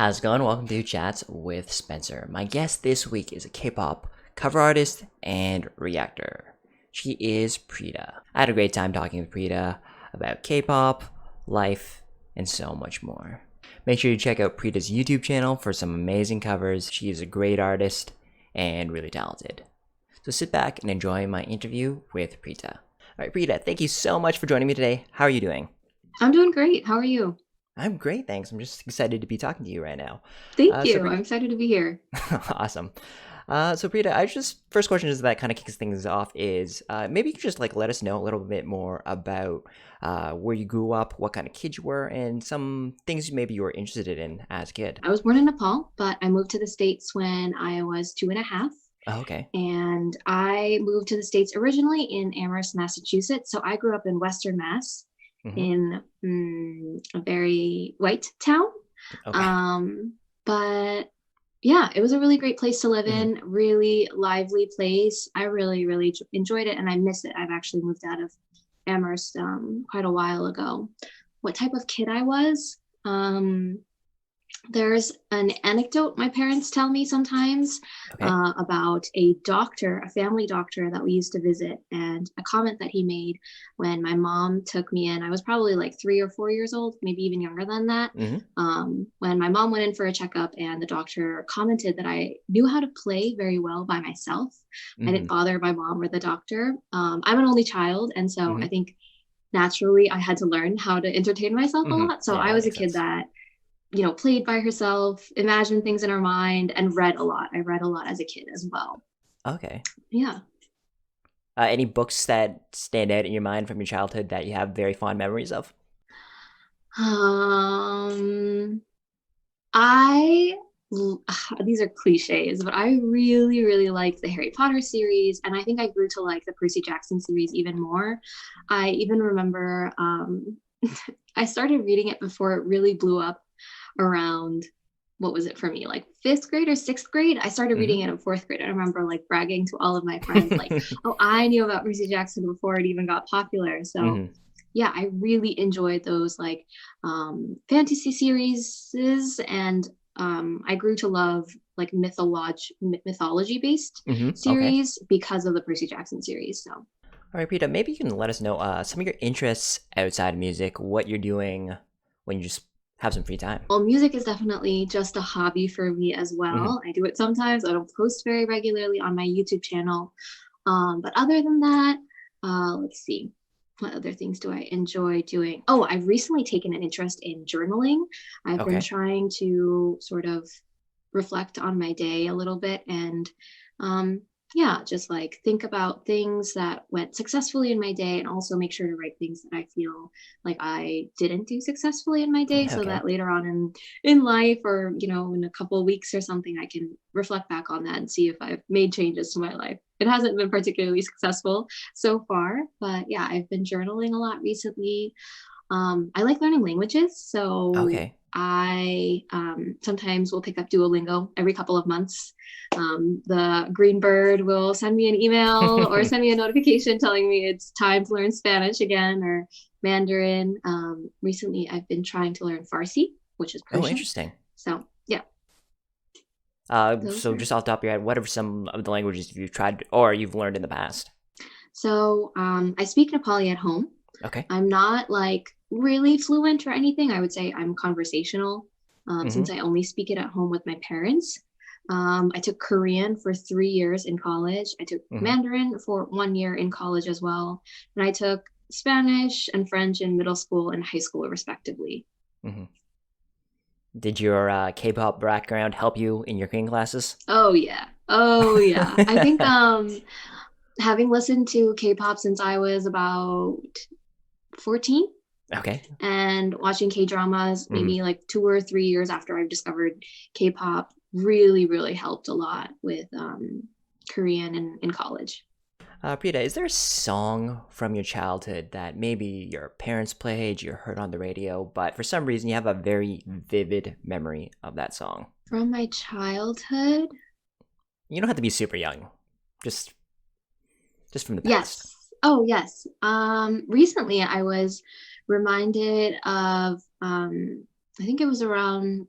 How's it going? Welcome to Chats with Spencer. My guest this week is a K-pop cover artist and reactor. She is Preeta. I had a great time talking with Preeta about K-pop, life, and so much more. Make sure you check out Preeta's YouTube channel for some amazing covers. She is a great artist and really talented. So sit back and enjoy my interview with Preeta. Alright, Preeta, thank you so much for joining me today. How are you doing? I'm doing great. How are you? I'm great, thanks. I'm just excited to be talking to you right now. Thank So you. I'm excited to be here. Awesome. So Preeta, I just first question is that kind of kicks things off is maybe you could just let us know a little bit more about where you grew up, what kind of kid you were, and some things maybe you were interested in as a kid. I was born in Nepal, but I moved to the States when I was 2.5. Oh, okay. And I moved to the States originally in Amherst, Massachusetts. So I grew up in Western Mass Mm-hmm. in a very white town. Okay. But yeah, it was a really great place to live Mm-hmm. in, really lively place. I really, really enjoyed it and I miss it. I've actually moved out of Amherst quite a while ago. What type of kid I was? There's an anecdote my parents tell me sometimes Okay. about a doctor, a family doctor that we used to visit, and a comment that he made when my mom took me in. I was probably like 3 or 4 years old, maybe even younger than that. Mm-hmm. When my mom went in for a checkup, and the doctor commented that I knew how to play very well by myself. I Mm-hmm. didn't bother my mom or the doctor. I'm an only child, and so Mm-hmm. I think naturally I had to learn how to entertain myself a Mm-hmm. lot. So Yeah, I that was a makes kid sense. that played by herself, imagined things in her mind, and read a lot. I read a lot as a kid as well. Okay. Yeah. Any books that stand out in your mind from your childhood that you have very fond memories of? Um, I these are cliches, but I really, really like the Harry Potter series, and I think I grew to like the Percy Jackson series even more. I even remember I started reading it before it really blew up around, what was it for me, like fifth grade or sixth grade. I started Mm-hmm. reading it in fourth grade. I remember like bragging to all of my friends, like, oh, I knew about Percy Jackson before it even got popular. So Mm-hmm. yeah, I really enjoyed those like fantasy series, and I grew to love like mythology based Mm-hmm. Okay. series because of the Percy Jackson series. So All right, Peter, maybe you can let us know some of your interests outside of music, what you're doing when you just have some free time. well, music is definitely just a hobby for me as Mm-hmm. well. I do it sometimes. I don't post very regularly on my YouTube channel. But other than that, let's see. What other things do I enjoy doing? Oh, I've recently taken an interest in journaling. I've been Okay. trying to sort of reflect on my day a little bit and um, yeah, just like think about things that went successfully in my day and also make sure to write things that I feel like I didn't do successfully in my day so Okay. that later on in life, or in a couple of weeks or something, I can reflect back on that and see if I've made changes to my life. It hasn't been particularly successful so far, but yeah, I've been journaling a lot recently. I like learning languages, so Okay. I sometimes will pick up Duolingo every couple of months. The green bird will send me an email or send me a notification telling me it's time to learn Spanish again or Mandarin. Recently, I've been trying to learn Farsi, which is Oh, Persian. interesting. So yeah, those So are. just off the top of your head, what are some of the languages you've tried or you've learned in the past? So I speak Nepali at home. Okay. I'm not like really fluent or anything. I would say I'm conversational Mm-hmm. since I only speak it at home with my parents. I took Korean for 3 years in college. I took Mm-hmm. Mandarin for 1 year in college as well. And I took Spanish and French in middle school and high school, respectively. Mm-hmm. Did your K-pop background help you in your cooking classes? Oh, yeah. Oh, yeah. I think having listened to K pop since I was about 14, Okay. and watching K dramas Mm-hmm. maybe like 2 or 3 years after I've discovered K pop really, really helped a lot with Korean in college. Prita, is there a song from your childhood that maybe your parents played, you heard on the radio, but for some reason you have a very vivid memory of that song? From my childhood, You don't have to be super young, just just from the past. yes. Oh, yes. Recently I was reminded of, I think it was around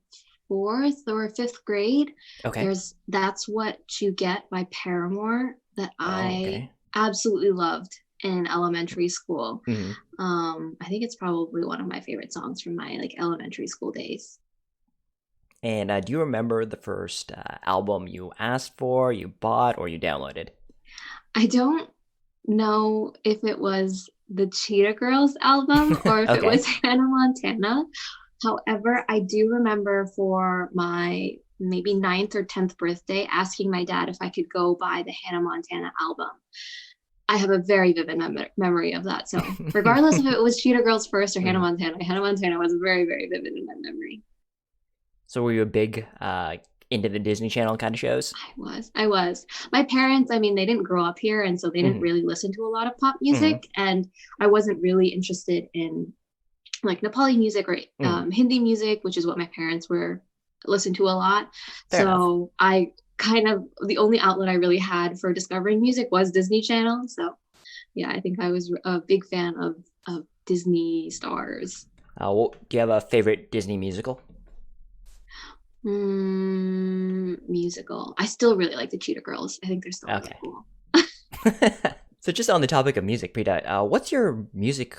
fourth or fifth grade. Okay. That's What You Get by Paramore that Oh, I okay. absolutely loved in elementary school. Hmm. I think it's probably one of my favorite songs from my like elementary school days. And do you remember the first album you asked for, you bought, or you downloaded? I don't know if it was the Cheetah Girls album or if it was Okay. Hannah Montana. However, I do remember for my maybe ninth or 10th birthday asking my dad if I could go buy the Hannah Montana album. I have a very vivid memory of that. So, regardless if it was Cheetah Girls first or Mhm. Hannah Montana was very, very vivid in my memory. So were you a big into the Disney Channel kind of shows? I was. My parents, I mean, they didn't grow up here, and so they didn't Hmm. really listen to a lot of pop Hmm. music. And I wasn't really interested in like Nepali music or Hmm. Hindi music, which is what my parents were listened to a lot. Fair enough. So I kind of the only outlet I really had for discovering music was Disney Channel. So yeah, I think I was a big fan of Disney stars. Well, do you have a favorite Disney musical? Musical. I still really like the Cheetah Girls. I think they're still really Okay. cool. So just on the topic of music, Preeta, what's your music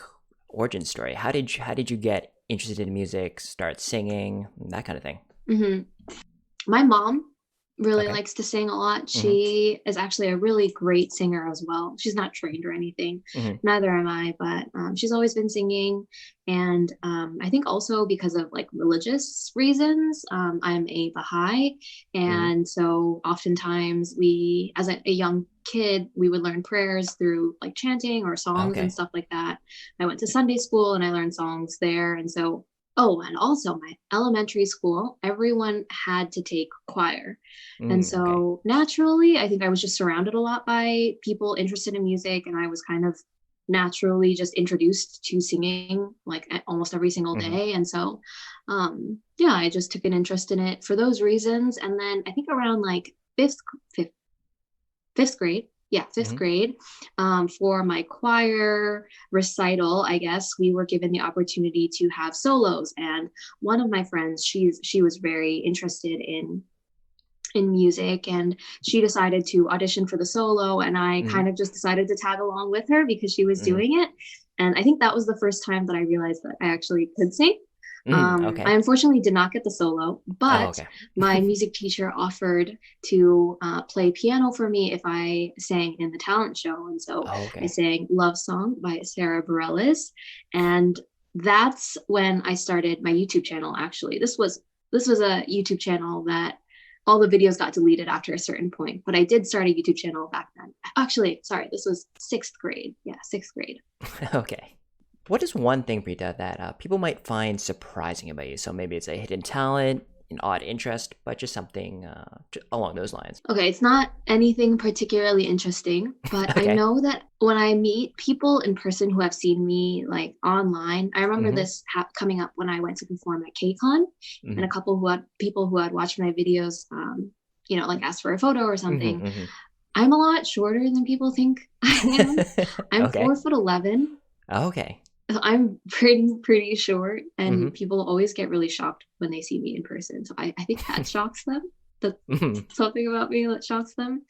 origin story? How did you get interested in music, start singing, that kind of thing? Hmm. My mom really Okay. likes to sing a lot. Hmm. She is actually a really great singer as well. She's not trained or anything, Hmm. neither am I, but she's always been singing. And I think also because of like religious reasons, I'm a Baha'i. Hmm. And so oftentimes as a young kid, we would learn prayers through like chanting or songs and Okay. stuff like that. I went to Sunday school and I learned songs there. And so oh, and also my elementary school, everyone had to take choir. And Okay. so naturally, I think I was just surrounded a lot by people interested in music, and I was kind of naturally just introduced to singing like almost every single Hmm. day. And so, yeah, I just took an interest in it for those reasons. And then I think around like fifth, fifth grade. Yeah, fifth Hmm. grade. For my choir recital, I guess we were given the opportunity to have solos, and one of my friends, she was very interested in music, and she decided to audition for the solo, and I Hmm. kind of just decided to tag along with her because she was Hmm. doing it. And I think that was the first time that I realized that I actually could sing. Hmm. I Okay. unfortunately did not get the solo, Oh, but okay. my music teacher offered to play piano for me if I sang in the talent show. And so Oh, I okay. sang Love Song by Sarah Bareilles. And that's when I started my YouTube channel, actually. This was a YouTube channel that all the videos got deleted after a certain point, but I did start a YouTube channel back then. Actually, sorry, this was sixth grade. Yeah, sixth grade. Okay. What is one thing, Preeta, that people might find surprising about you? So maybe it's a hidden talent, an odd interest, but just something along those lines. Okay, it's not anything particularly interesting, but I Okay. know that when I meet people in person who have seen me like online, I remember Hmm. this coming up when I went to perform at KCON, and a Hmm. couple who had people who had watched my videos, like asked for a photo or Hmm. something. Hmm. I'm a lot shorter than people think I am. I'm Okay. 4'11". Okay. I'm pretty short, and Hmm. people always get really shocked when they see me in person. So I think that shocks them. That's Hmm. something about me that shocks them.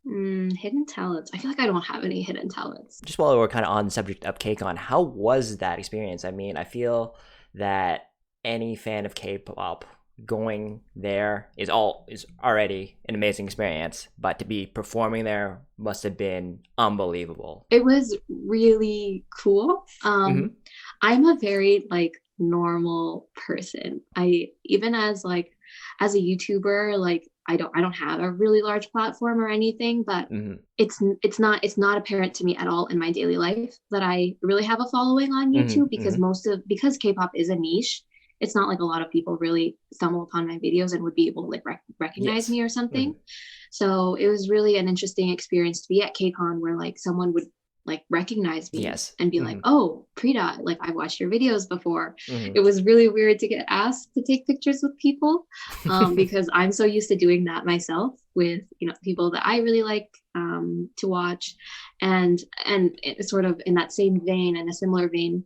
Hidden talents. I feel like I don't have any hidden talents. Just while we're kind of on the subject of KCON, how was that experience? I mean, I feel that any fan of K-pop going there is already an amazing experience, but to be performing there must have been unbelievable. It was really cool. Hmm. I'm a very like normal person. I even as a YouTuber, like I don't have a really large platform or anything, but Hmm. it's not apparent to me at all in my daily life that I really have a following on YouTube Hmm. because Hmm. because K-pop is a niche. It's not like a lot of people really stumble upon my videos and would be able to like recognize Yes. me or Hmm. something. So it was really an interesting experience to be at KCON where like someone would like recognize me Yes. and be like, Hmm. "Oh, Preeta, like I've watched your videos before." Hmm. It was really weird to get asked to take pictures with people because I'm so used to doing that myself with people that I really like to watch, and it's sort of in that same vein and a similar vein.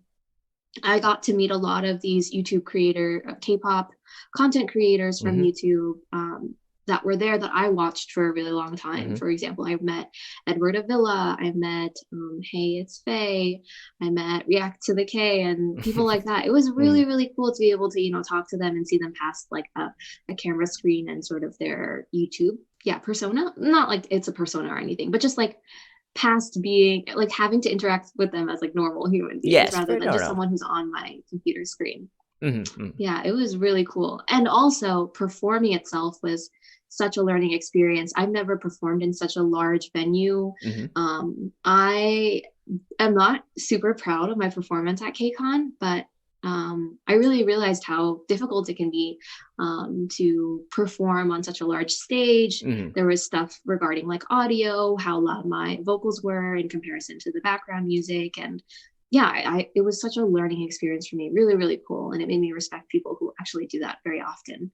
I got to meet a lot of these YouTube K-pop content creators from Mm-hmm. YouTube that were there that I watched for a really long time. Mm-hmm. For example, I met Edward Avila, I met Hey It's Faye, I met React to the K, and people like that. It was Mm. really, really cool to be able to, talk to them and see them past like a camera screen and sort of their YouTube, persona. Not like it's a persona or anything, but just like past being like having to interact with them as like normal human beings Yes, rather fair. than No, just no. someone who's on my computer screen. Mm-hmm. Yeah, it was really cool. And also performing itself was such a learning experience. I've never performed in such a large venue. Mm-hmm. I am not super proud of my performance at KCON, but I really realized how difficult it can be to perform on such a large stage. Mm-hmm. There was stuff regarding like audio, how loud my vocals were in comparison to the background music, and yeah, it was such a learning experience for me. Really, really cool, and it made me respect people who actually do that very often,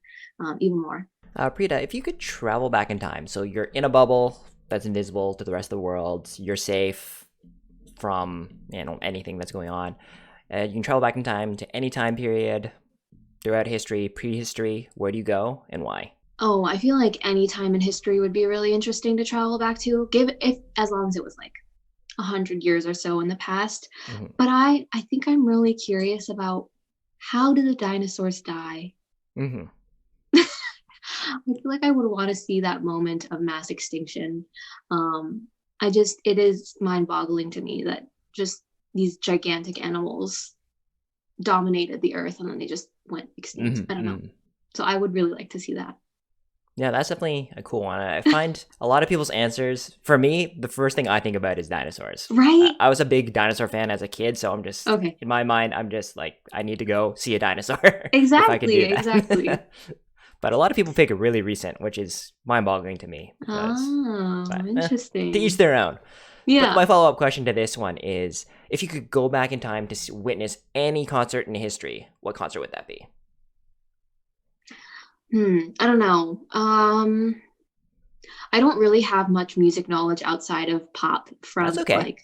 even more. Preeta, if you could travel back in time, so you're in a bubble that's invisible to the rest of the world, you're safe from anything that's going on. You can travel back in time to any time period throughout history, prehistory. Where do you go and why? Oh, I feel like any time in history would be really interesting to travel back to, give if as long as it was like 100 years or so in the past. Mm-hmm. But I think I'm really curious about how did the dinosaurs die? Mm-hmm. I feel like I would want to see that moment of mass extinction. I just it is mind-boggling to me that just these gigantic animals dominated the earth and then they just went extinct. I don't know. Mm-hmm. So I would really like to see that. Yeah, that's definitely a cool one. I find a lot of people's answers, for me, the first thing I think about is dinosaurs. Right? I was a big dinosaur fan as a kid, so I'm just, Okay. in my mind, I'm just like, I need to go see a dinosaur if I can Exactly, do exactly. that. But a lot of people pick a really recent, which is mind boggling to me. Oh, But to each interesting. their own. But my Yeah. follow up question to this one is if you could go back in time to witness any concert in history, what concert would that be? I don't know. I don't really have much music knowledge outside of pop That's from okay. like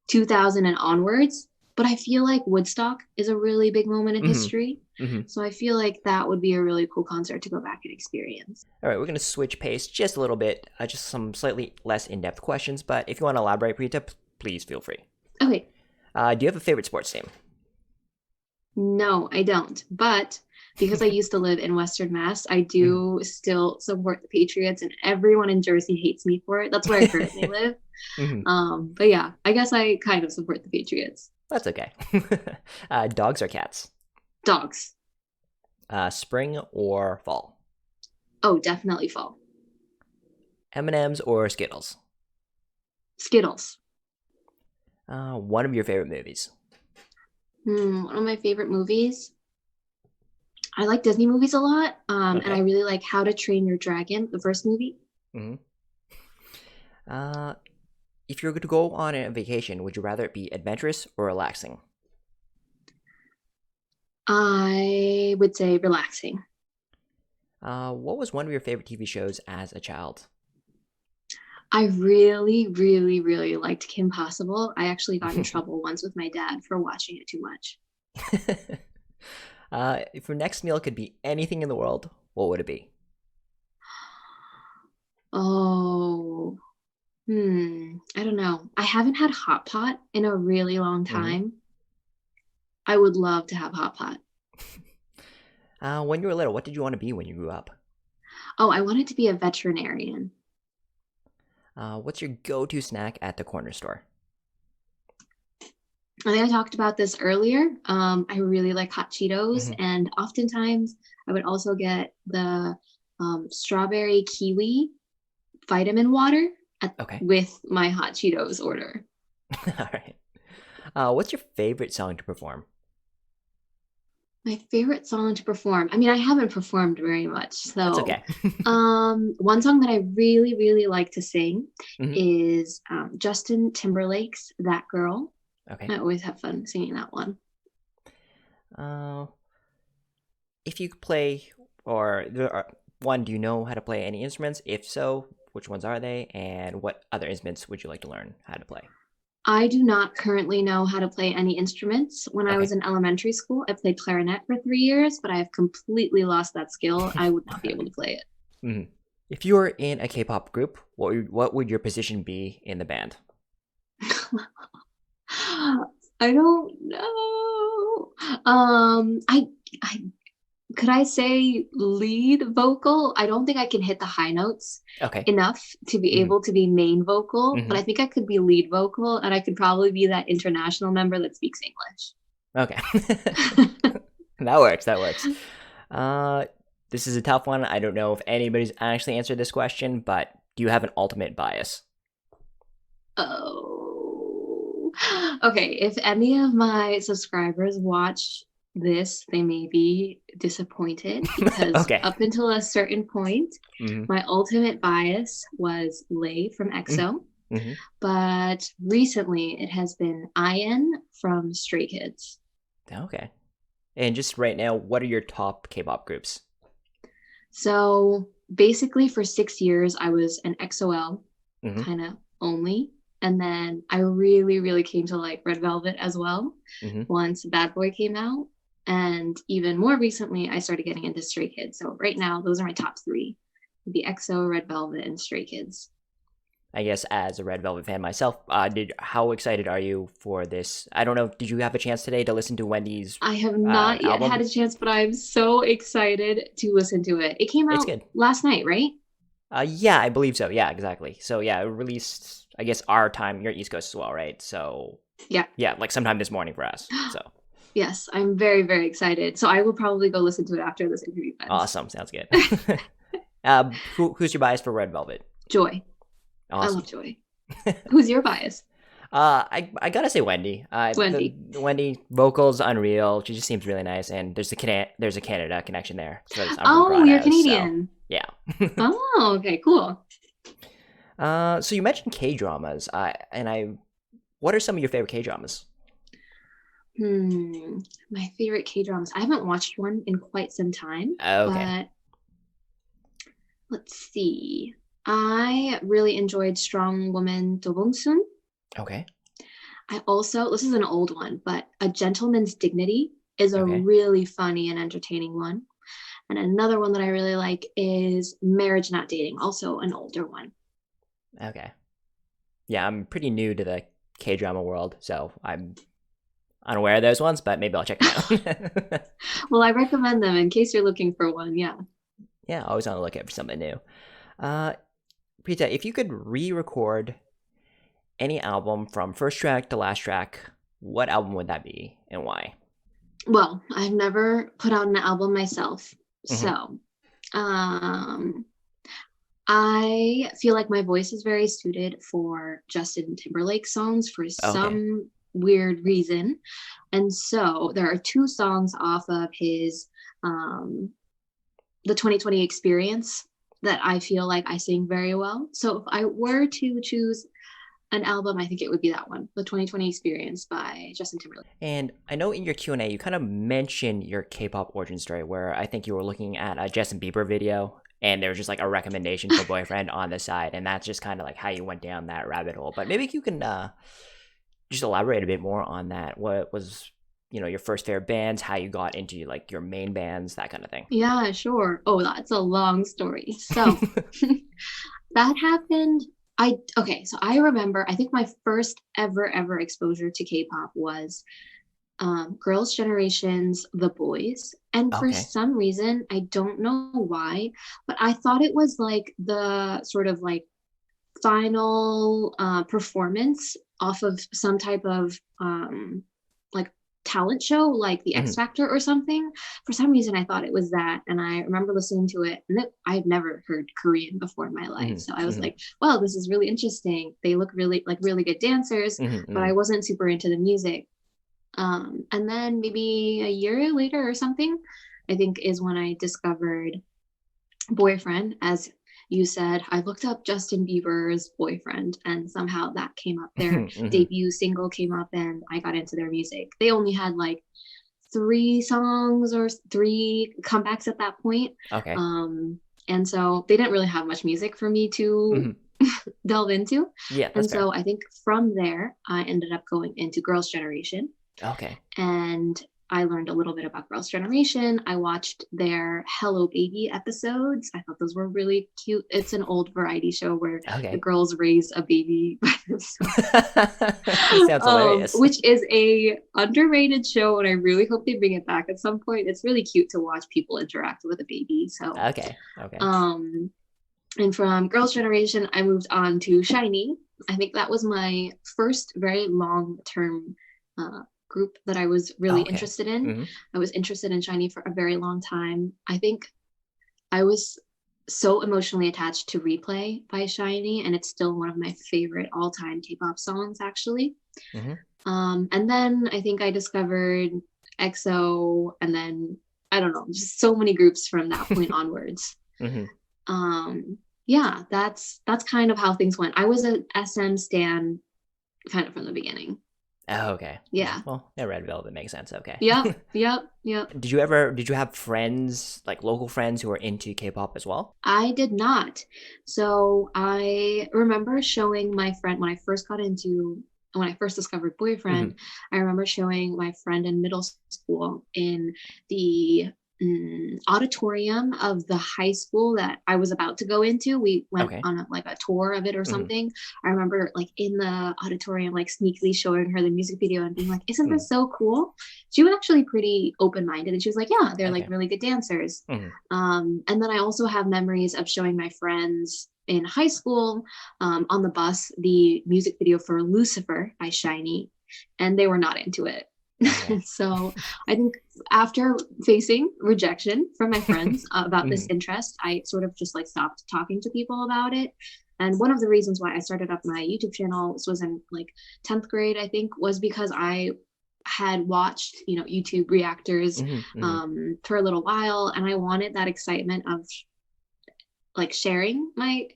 2000 and onwards, but I feel like Woodstock is a really big moment in Mm history. hmm. Mm hmm. So I feel like that would be a really cool concert to go back and experience. All right, we're going to switch pace just a little bit, just some slightly less in depth questions, but if you want to elaborate, Preeta, please feel free. Okay, Do you have a favorite sports team? no, I don't. But because I used to live in Western Mass, I Mm. do still support the Patriots, and everyone in Jersey hates me for it. That's where I currently live. Mhm. But yeah, I guess I kind of support the Patriots. That's okay. Dogs or cats? Dogs. Spring or fall? Oh, definitely fall. M&M's or Skittles? Skittles. One of your favorite movies? One of my favorite movies. I like Disney movies a lot, and I Okay. really like How to Train Your Dragon, the first movie. Hmm. Uh, if you were to go on a vacation, would you rather it be adventurous or relaxing? I would say relaxing. What was one of your favorite TV shows as a child? I really, really, really liked Kim Possible. I actually got in trouble once with my dad for watching it too much. If your next meal could be anything in the world, what would it be? Oh, I don't know. I haven't had hot pot in a really long Hmm. time. I would love to have hot pot. When you were little, what did you want to be when you grew up? Oh, I wanted to be a veterinarian. What's your go-to snack at the corner store? I think I talked about this earlier. I really like hot Cheetos, Hmm. and oftentimes I would also get the strawberry kiwi vitamin water Okay. with my hot Cheetos order. All right. What's your favorite song to perform? My favorite song to perform. I mean, I haven't performed very much, That's so okay. one song that I really, really like to sing Hmm. is Justin Timberlake's "That Girl." Okay. I always have fun singing that one. Uh, if you could play, or one, do you know how to play any instruments? If so, which ones are they, and what other instruments would you like to learn how to play? I do not currently know how to play any instruments. When I was Okay. in elementary school, I played clarinet for 3 years, but I have completely lost that skill. I would not be able to play it. Mhm. If you were in a K-pop group, what would your position be in the band? I don't know. I could I say lead vocal? I don't think I can hit the high notes Okay. enough to be Hmm. able to be main vocal, but Hmm. I think I could be lead vocal and I could probably be that international member that speaks Okay. English. That works. That works. Uh, this is a tough one. I don't know if anybody's actually answered this question, but do you have an ultimate bias? Oh. Okay, if any of my subscribers watch this, they may be disappointed because Okay. up until a certain point, Hmm. my ultimate bias was Lay from EXO, Hmm. but recently it has been Ian from Stray Kids. Okay. And just right now, what are your top K-pop groups? So basically, for 6 years, I was an XOL Hmm. kind of only. And then I really, really came to like Red Velvet as well Hmm. once Bad Boy came out. And even more recently, I started getting into Stray Kids. So right now, those are my top three: the EXO, Red Velvet, and Stray Kids. I guess as a Red Velvet fan myself, did how excited are you for this? I don't know. Did you have a chance today to listen to Wendy's I have not yet had album? a chance, but I'm so excited to listen to it. It came It's out good. last night, right? Yeah, I believe so. Yeah, exactly. So yeah, it released, I guess, our time, your East Coast as well, right? So Yeah. yeah, like sometime this morning for us. So Yes, I'm very, very excited. So I will probably go listen to it after this interview ends. awesome, sounds good. Who's your bias for Red Velvet? Joy. I Awesome. love Joy. Who's your bias? I gotta say Wendy. Wendy. The Wendy vocals unreal. She just seems really nice, and there's a Canada connection there. So I'm from Oh, you're Toronto, so Canadian. yeah. Oh, okay, cool. So you mentioned K dramas. What are some of your favorite K dramas? My favorite K dramas. I haven't watched one in quite some time, Okay, but let's see. I really enjoyed Strong Woman Do Bong-soon. okay, I also, this is an old one, but A Gentleman's Dignity is a okay, really funny and entertaining one. And another one that I really like is Marriage Not Dating, also an older one. okay. Yeah, I'm pretty new to the K drama world, so I'm unaware of those ones, but maybe I'll check them out. Well, I recommend them in case you're looking for one. Yeah. Yeah, always on the lookout for something new. Uh, Preeta, if you could re-record any album from first track to last track, what album would that be and why? Well, I've never put out an album myself. Hmm. So, um, I feel like my voice is very suited for Justin Timberlake songs for Okay. some weird reason. And so there are two songs off of his um the 2020 experience that I feel like I sing very well. So if I were to choose an album, I think it would be that one, the 2020 experience by Justin Timberlake. And I know in your Q&A, you kind of mentioned your K-pop origin story where I think you were looking at a Justin Bieber video and there was just like a recommendation for Boyfriend on the side. And that's just kind of like how you went down that rabbit hole. But maybe you can just elaborate a bit more on that. What was, your first favorite bands, how you got into like your main bands, that kind of thing. Yeah, sure. Oh, that's a long story. So that happened. So I remember, I think my first ever exposure to K-pop was Girls' Generation's The Boys. And for Okay. some reason, I don't know why, but I thought it was like the sort of like final performance off of some type of like talent show, like the X Hmm. Factor or something. For some reason, I thought it was that, and I remember listening to it, and I had never heard Korean before in my life, Hmm. so I was Hmm. like, "Wow, this is really interesting. They look really like really good dancers," Hmm. but Hmm. I wasn't super into the music. And then maybe a year later or something, I think is when I discovered Boyfriend. As you said, I looked up Justin Bieber's Boyfriend, and somehow that came up. Their Hmm. debut single came up, and I got into their music. They only had like three songs or three comebacks at that point. Okay. Um, and so they didn't really have much music for me to Hmm. delve into. Yeah, that's And fair. so I think from there, I ended up going into Girls' Generation. Okay. And I learned a little bit about Girls' Generation. I watched their Hello Baby episodes. I thought those were really cute. It's an old variety show where the Okay. girls raise a baby by themselves. Sounds hilarious. Which is a underrated show, and I really hope they bring it back at some point. It's really cute to watch people interact with a baby. So, Okay. Okay. um, and from Girls' Generation, I moved on to Shiny. I think that was my first very long term group that I was really Okay. interested in. Hmm. I was interested in Shiny for a very long time. I think I was so emotionally attached to Replay by Shiny, and it's still one of my favorite all time K pop songs, actually. Hmm. And then I think I discovered EXO, and then I don't know, just so many groups from that point onwards. Hmm. Yeah, that's kind of how things went. I was a SM stan kind of from the beginning. Oh, okay. Okay. Yeah. Well, yeah, Red Velvet makes sense. Okay. Yep. Yep. Yep. Did you have friends, like local friends who are into K-pop as well? I did not. So I remember showing my friend when I first discovered Hmm. Boyfriend, I remember showing my friend in middle school in the auditorium of the high school that I was about to go into. We went Okay. on like a tour of it or Hmm. something. I remember like in the auditorium, like sneakily showing her the music video and being like, "Isn't Hmm. this so cool?" She was actually pretty open minded, and she was like, "Yeah, they're like Okay. really good dancers." Hmm. And then I also have memories of showing my friends in high school on the bus the music video for Lucifer by Shiny, and they were not into it. Okay. So I think after facing rejection from my friends about this Hmm. interest, I sort of just like stopped talking to people about it. And one of the reasons why I started up my YouTube channel, this was in like 10th grade, I think, was because I had watched, YouTube reactors Hmm. Hmm. for a little while, and I wanted that excitement of like sharing my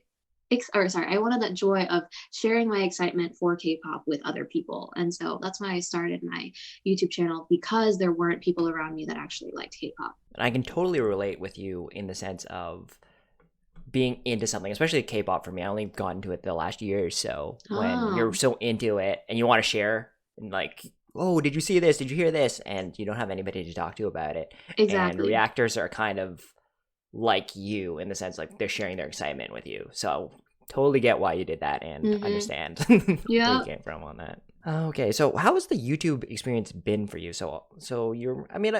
or sorry, I wanted that joy of sharing my excitement for K-pop with other people. And so that's why I started my YouTube channel, because there weren't people around me that actually liked K-pop. And I can totally relate with you in the sense of being into something, especially K-pop for me. I only got into it the last year or so. When you're Oh, so into it and you want to share, and like, oh, did you see this? Did you hear this? And you don't have anybody to talk to about it. And exactly. reactors are kind of like you in the sense like they're sharing their excitement with you. So totally get why you did that and Mm-hmm. understand where you Yeah. came from on that. Okay, so how has the YouTube experience been for you? So you're, I mean,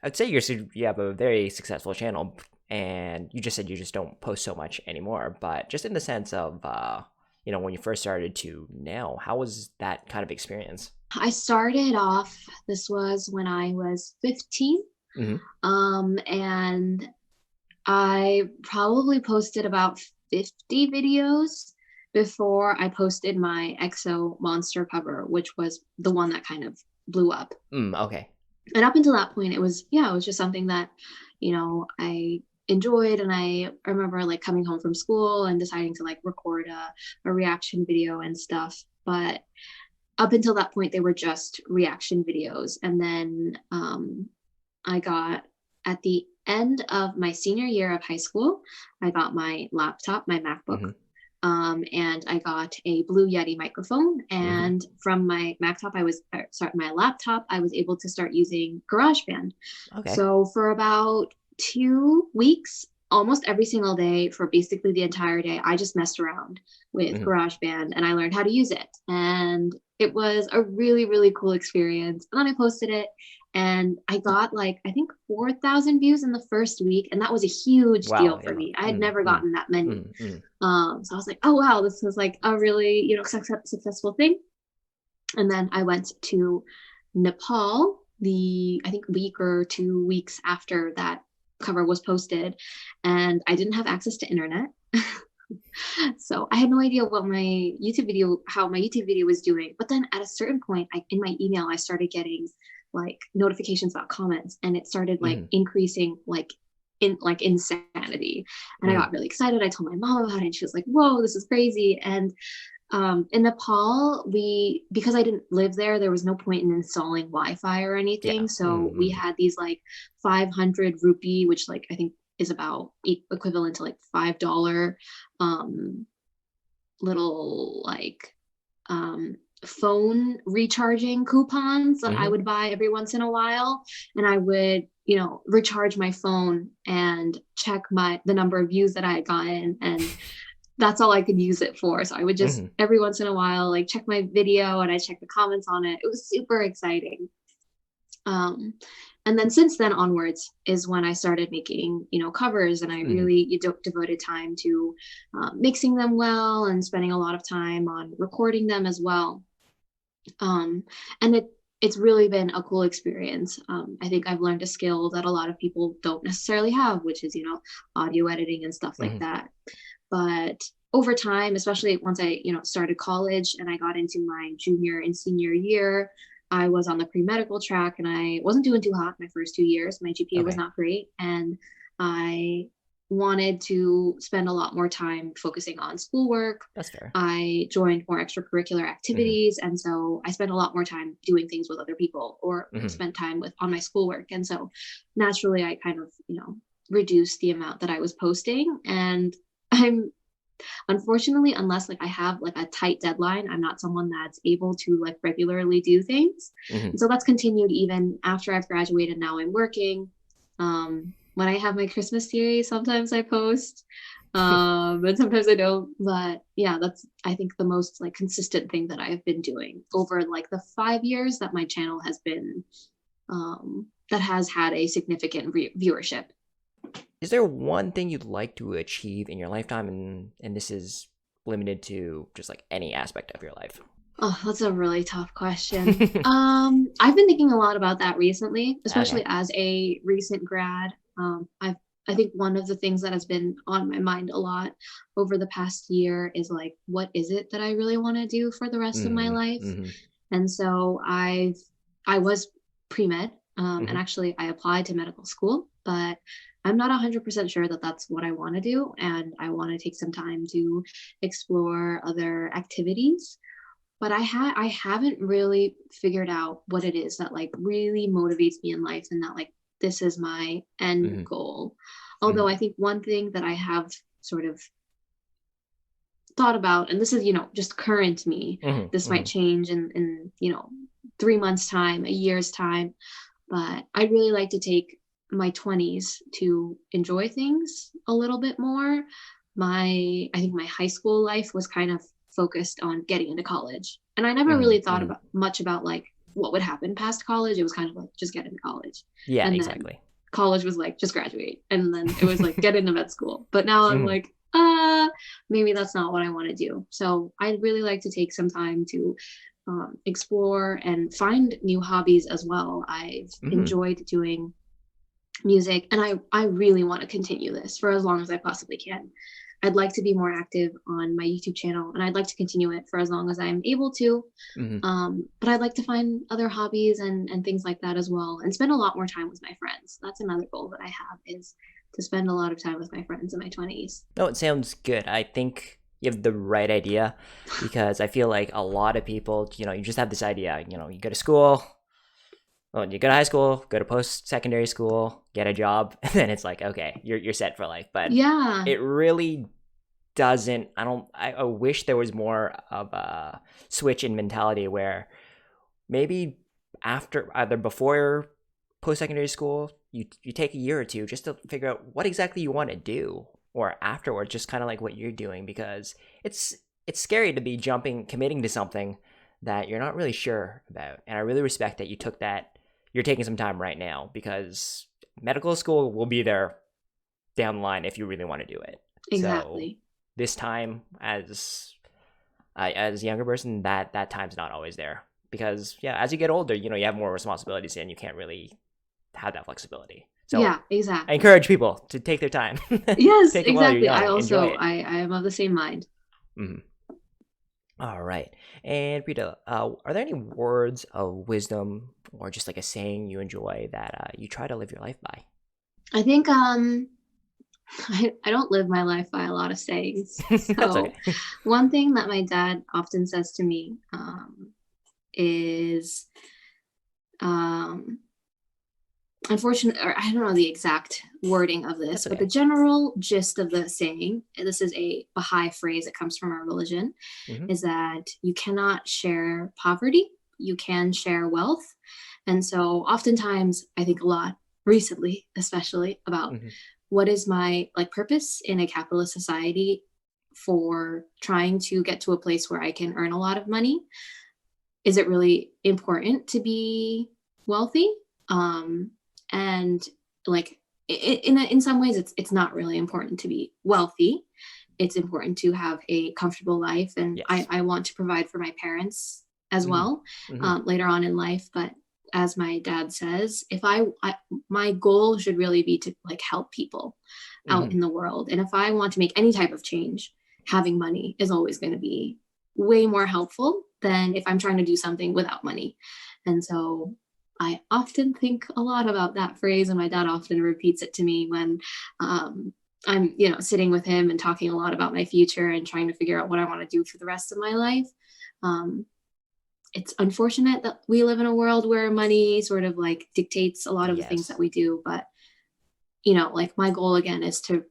I'd say you have a very successful channel, and you just said you just don't post so much anymore. But just in the sense of, when you first started to now, how was that kind of experience? I started off, this was when I was 15. Hmm. And I probably posted about 50 videos before I posted my EXO monster cover, which was the one that kind of blew up. Okay. And up until that point, it was just something that, I enjoyed. And I remember like coming home from school and deciding to like record a reaction video and stuff. But up until that point, they were just reaction videos. And then I got at the end of my senior year of high school, I got my laptop, my MacBook, Hmm. and I got a Blue Yeti microphone. Hmm. And from my my laptop, I was able to start using GarageBand. Okay. So for about 2 weeks, almost every single day for basically the entire day, I just messed around with Hmm. GarageBand and I learned how to use it. And it was a really, really cool experience. And then I posted it, and I got like, I think 4,000 views in the first week. And that was a huge Wow. deal for Yeah. me. I had Mm, never mm, gotten that many. mm, mm. So I was like, oh, wow, this was like a really, successful thing. And then I went to Nepal I think week or 2 weeks after that cover was posted, and I didn't have access to internet. So I had no idea how my YouTube video was doing. But then at a certain point, in my email, I started getting like notifications about comments, and it started like Mhm, increasing like insanity. And I mhm. got really excited. I told my mom about it, and she was like, "Whoa, this is crazy!" And in Nepal, because I didn't live there, there was no point in installing Wi-Fi or Yeah. anything. So we Mhm. had these like 500 rupee, which like I think is about equivalent to like $5 um little like um, phone recharging coupons that I Mm-hmm. would buy every once in a while, and I would, recharge my phone and check the number of views that I had gotten, and that's all I could use it for. So I would just Mm-hmm. every once in a while like check my video and I check the comments on it. It was super exciting. Um, and then since then onwards is when I started making, covers, and I Mm-hmm. really devoted time to mixing them well and spending a lot of time on recording them as well. Um, and it's really been a cool experience. I think I've learned a skill that a lot of people don't necessarily have, which is, audio editing and stuff like Mm-hmm. that. But over time, especially once I, started college and I got into my junior and senior year, I was on the pre-medical track and I wasn't doing too hot my first 2 years. My GPA was Okay, not great. And I wanted to spend a lot more time focusing on schoolwork. that's fair. I joined more extracurricular Mm-hmm. activities. And so I spent a lot more time doing things with other people or Mm-hmm. spent time with on my schoolwork. And so naturally I kind of, reduced the amount that I was posting. And I'm unfortunately, unless like I have like a tight deadline, I'm not someone that's able to like regularly do things. Mm-hmm. And so that's continued even after I've graduated. Now I'm working. When I have my Christmas series, sometimes I post, but sometimes I don't. But yeah, that's I think the most like consistent thing that I've been doing over like the 5 years that my channel has been that has had a significant viewership. Is there one thing you'd like to achieve in your lifetime, and this is limited to just like any aspect of your life? Oh, that's a really tough question. I've been thinking a lot about that recently, especially Okay. as a recent grad. I think one of the things that has been on my mind a lot over the past year is like, what is it that I really want to do for the rest of my Mm-hmm. life? Mm-hmm. And so I was pre-med, and Mm-hmm. actually I applied to medical school, but I'm not 100% sure that that's what I want to do, and I want to take some time to explore other activities. But I haven't really figured out what it is that like really motivates me in life, and that like this is my end Mm-hmm. goal. Mm-hmm. Although I think one thing that I have sort of thought about, and this is, just current me, this might Mm-hmm. change in 3 months time, a year's time, but I'd really like to take my 20s to enjoy things a little bit more. I think my high school life was kind of focused on getting into college, and I never Mm-hmm. really thought Mm-hmm. about much about like what would happen past college. It was kind of like just get into college, Yeah, and then exactly. college was like just graduate, and then it was like get into med school. But now I'm Mm-hmm. like, maybe that's not what I want to do. So I'd really like to take some time to explore and find new hobbies as well. I've Mm-hmm. enjoyed doing music, and I really want to continue this for as long as I possibly can. I'd like to be more active on my YouTube channel, and I'd like to continue it for as long as I'm able to. Mm-hmm. But I'd like to find other hobbies and things like that as well, and spend a lot more time with my friends. That's another goal that I have, is to spend a lot of time with my friends in my 20s. No, it sounds good. I think you have the right idea because I feel like a lot of people, you just have this idea, you go to school, well, you go to high school, go to post secondary school, get a job, and then it's like, okay, you're set for life. But Yeah, it really doesn't. I wish there was more of a switch in mentality where maybe after, either before post secondary school, you take a year or two just to figure out what exactly you want to do, or afterwards, just kind of like what you're doing, because it's scary to be committing to something that you're not really sure about. And I really respect that you're taking some time right now, because medical school will be there down the line if you really want to do it. So exactly. this time, as a younger person, that time's not always there, because yeah, as you get older, you have more responsibilities and you can't really have that flexibility. So Yeah, I exactly. encourage people to take their time, Yes, take it while you're exactly. I young, enjoy also it. I am of the same mind. Mhm. All right. And Rita, are there any words of wisdom or just like a saying you enjoy that you try to live your life by? I think I don't live my life by a lot of sayings. That's So okay. one thing that my dad often says to me is um unfortunate, or I don't know the exact wording of this, That's but the okay. general gist of the saying, and this is a Baha'i phrase that comes from our religion, Mm-hmm. is that you cannot share poverty, you can share wealth. And so oftentimes I think a lot recently, especially about Mm-hmm. what is my like purpose in a capitalist society for trying to get to a place where I can earn a lot of money. Is it really important to be wealthy? Um, and like in some ways, it's not really important to be wealthy. It's important to have a comfortable life, and Yes. I want to provide for my parents as Mm-hmm. well Mm-hmm. later on in life. But as my dad says, if my goal should really be to like help people out Mm-hmm. in the world, and if I want to make any type of change, having money is always going to be way more helpful than if I'm trying to do something without money. And so I often think a lot about that phrase, and my dad often repeats it to me when I'm, sitting with him and talking a lot about my future and trying to figure out what I want to do for the rest of my life. Um, it's unfortunate that we live in a world where money sort of like dictates a lot of the things that Yes. we do, but like my goal again is to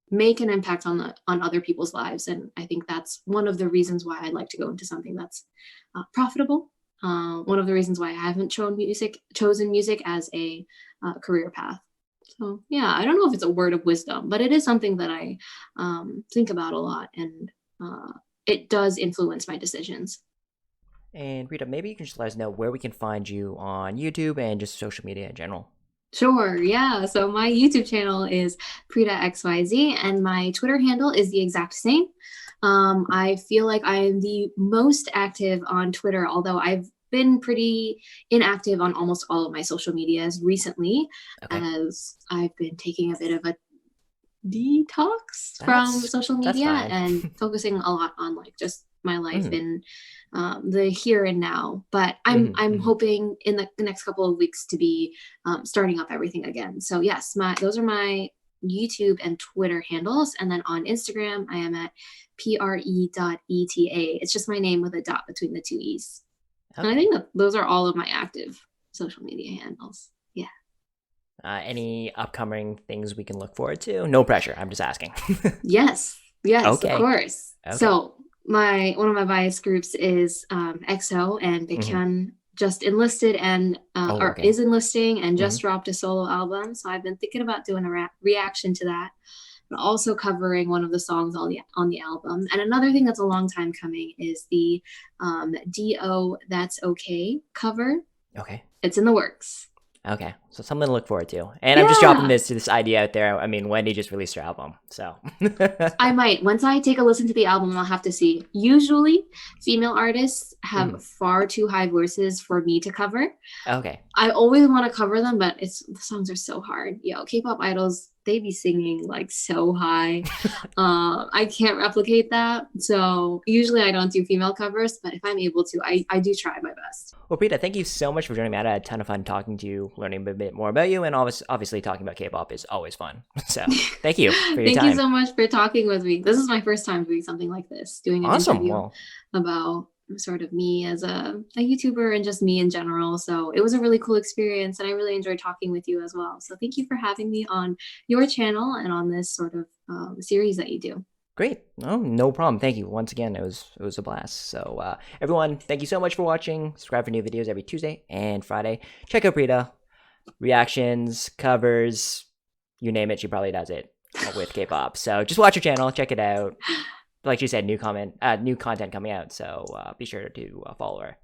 make an impact on other people's lives, and I think that's one of the reasons why I'd like to go into something that's profitable. One of the reasons why I haven't chosen music as a career path. So yeah, I don't know if it's a word of wisdom, but it is something that I think about a lot, and it does influence my decisions. And Rita, maybe you can just let us know where we can find you on YouTube and just social media in general. Sure, yeah. So my YouTube channel is Preeta XYZ, and my Twitter handle is the exact same. I feel like I am the most active on Twitter, although I've been pretty inactive on almost all of my social medias recently, Okay. as I've been taking a bit of a detox from That's social that's media fine. and focusing a lot on like just my life Mm-hmm. in the here and now. But I'm Mm-hmm. I'm Mm-hmm. hoping in the next couple of weeks to be starting up everything again. So yes, my those are my YouTube and Twitter handles, and then on Instagram I am at pre.eta. It's just my name with a dot between the two e's, and I Okay. think that those are all of my active social media handles. Yeah. Any upcoming things we can look forward to? No pressure. I'm just asking. Yes, yes, of Okay. course. Okay. So my one of my bias groups is EXO, and Mm-hmm. Baekhyun just enlisted and Oh, or okay. is enlisting and Mm-hmm. just dropped a solo album. So I've been thinking about doing a reaction to that, but also covering one of the songs on the album. And another thing that's a long time coming is the Do That's Okay cover. Okay. It's in the works. Okay. So something to look forward to. And I'm just dropping Yeah. this idea out there. I mean, Wendy just released her album, so. I might. Once I take a listen to the album, I'll have to see. Usually, female artists Mhm. have far too high voices for me to cover. Okay. I always want to cover them, but the songs are so hard. K-pop idols, they be singing like so high. I can't replicate that. So usually I don't do female covers, but if I'm able to, I do try my best. Well, Preeta, thank you so much for joining me. I had a ton of fun talking to you, learning a bit more about you, and obviously talking about K-pop is always fun. So, thank you for your Thank you time. so much for talking with me. This is my first time doing something like this, doing an Awesome. interview Well, about sort of me as a YouTuber and just me in general. So it was a really cool experience, and I really enjoyed talking with you as well. So thank you for having me on your channel and on this sort of series that you do. great. No problem. Thank you once again. It was a blast. So, everyone, thank you so much for watching. Subscribe for new videos every Tuesday and Friday. Check out Preeta. Reactions, covers, you name it, she probably does it with K-pop. So just watch her channel, check it out. Like she said, new content coming out. So be sure to follow her.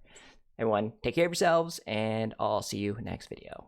Everyone, take care of yourselves, and I'll see you next video.